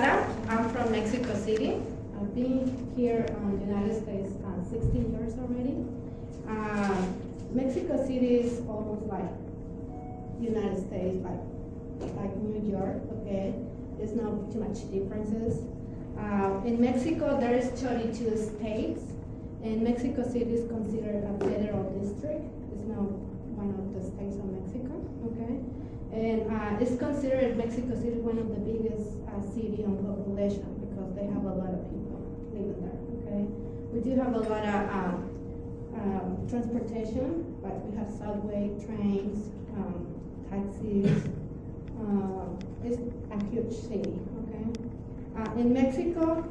I'm from Mexico City. I've been here in the United States 16 years already. Mexico City is almost like United States, like New York, okay? There's not too much differences. In Mexico, there is 32 states, and Mexico City is considered a federal district. It's now one of the states of Mexico, okay? And it's considered Mexico City one of the biggest city on population because they have a lot of people living there, okay? We do have a lot of transportation, like we have subway, trains, taxis. It's a huge city, okay? In Mexico,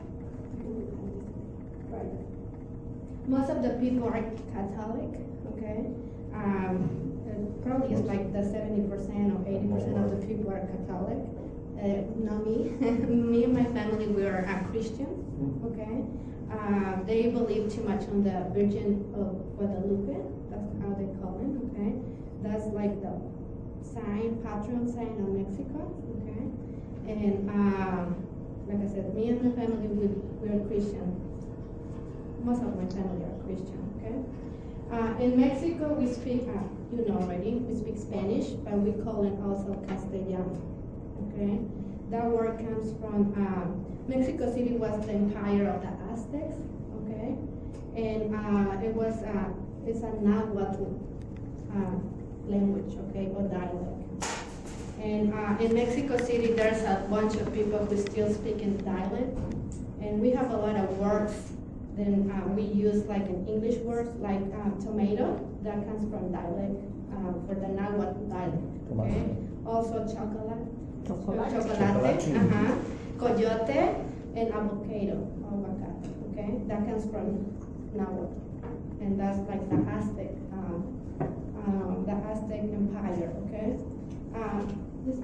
most of the people are Catholic, okay? Probably it's like the 70% or 80% of the people are Catholic. Not me. Me and my family, we are Christians, okay? They believe too much on the Virgin of Guadalupe. That's how they call it, okay? That's like the patron saint of Mexico, okay? And like I said, me and my family, we're Christian. Most of my family are Christian, okay? In Mexico, we speak, you know already, we speak Spanish, but we call it also Castellano, okay? That word comes from, Mexico City was the empire of the Aztecs, okay? And it's a Nahuatl language, okay, or dialect. And in Mexico City, there's a bunch of people who still speak in dialect, and we have a lot of words. Then we use like an English word like tomato, that comes from dialect, for the Nahuatl dialect, okay? Also chocolate, coyote, and avocado, aguacate, okay? That comes from Nahuatl, and that's like the Aztec empire, okay? This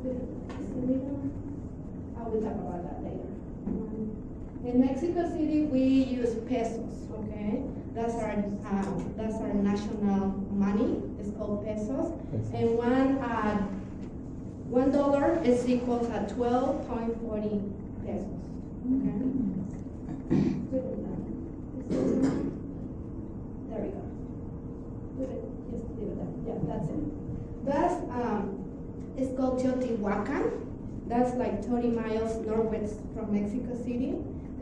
I will talk about that later. In Mexico City, we use pesos, okay? That's our national money. It's called pesos, and $1 is equal to 12.40 pesos. Okay. There we go. Just leave it there. Yeah, that's it. That's it's called Teotihuacan. That's like 30 miles northwest from Mexico City.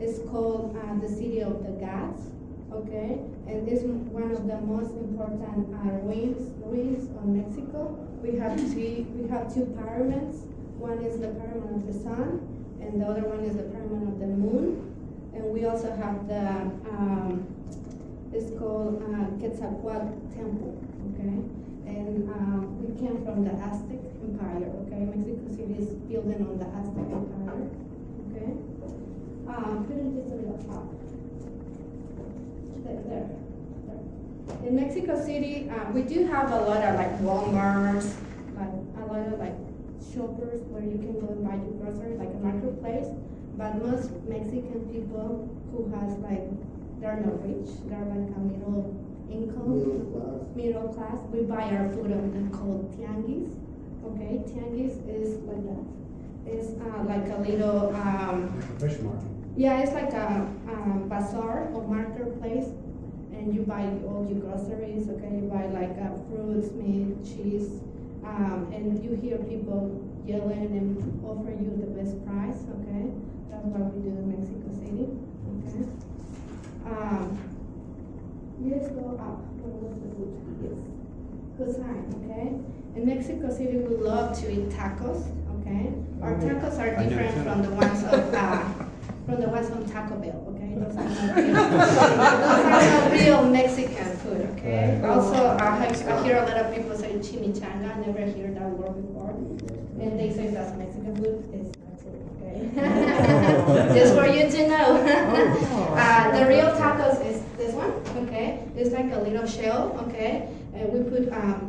It's called the city of the gods, okay? And it's one of the most important ruins of Mexico. We have two pyramids. One is the pyramid of the sun, and the other one is the pyramid of the moon. And we also have the it's called Quetzalcoatl Temple, okay? And we came from the Aztec Empire, okay? Mexico City is building on the Aztec Empire, okay? Put it just a little top. There. In Mexico City, we do have a lot of like Walmarts, like a lot of like shoppers where you can go and buy your groceries, like a marketplace. But most Mexican people who has like, they're not rich, they're like a middle income, middle class. We buy our food on the called tianguis, okay? Tianguis is like that. It's like a little fish market. Yeah, it's like a bazaar or marketplace, and you buy all your groceries, okay? You buy like fruits, meat, cheese, and you hear people yelling and offer you the best price, okay? That's what we do in Mexico City, okay? Let's go up. What's the food? Yes. Cuisine, okay? In Mexico City, we love to eat tacos, okay? Our tacos are different from the ones from Taco Bell, okay? Those are not real, those are not real Mexican food, okay? Also, I hear a lot of people say chimichanga. I never heard that word before. And they say that's Mexican food. It's not true, okay? Just for you to know. The real tacos is this one, okay? It's like a little shell, okay? And we put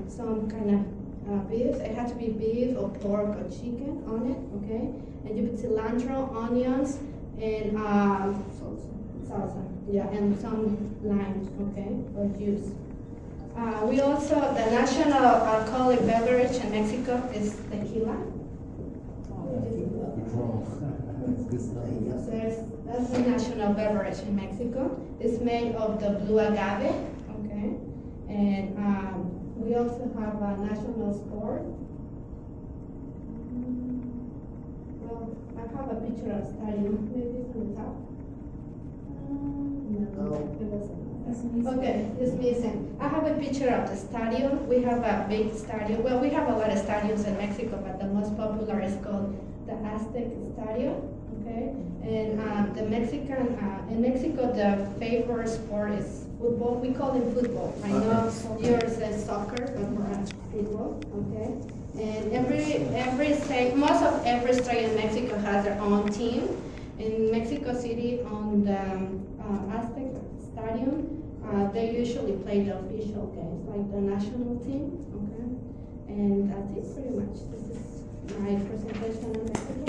some kind of beef. It has to be beef or pork or chicken on it, okay? And you put cilantro, onions, and salsa, yeah, and some lime, okay, or juice. We also, the national alcoholic beverage in Mexico is tequila. Good stuff. That's the national beverage in Mexico. It's made of the blue agave, okay? And we also have a national sport. Well, I have a picture of stadium, maybe it's on the top. No, it wasn't. Okay, it's missing. I have a picture of the stadium. We have a big stadium. Well, we have a lot of stadiums in Mexico, but the most popular is called the Aztec Stadium. Okay, and the Mexican in Mexico the favorite sport is football. We call it football. I know yours is soccer, but for us football. Okay, and every state, most of every state in Mexico has their own team. In Mexico City, on the Aztec Stadium, they usually play the official games, like the national team. Okay, and that's it pretty much. This is my presentation on Mexico.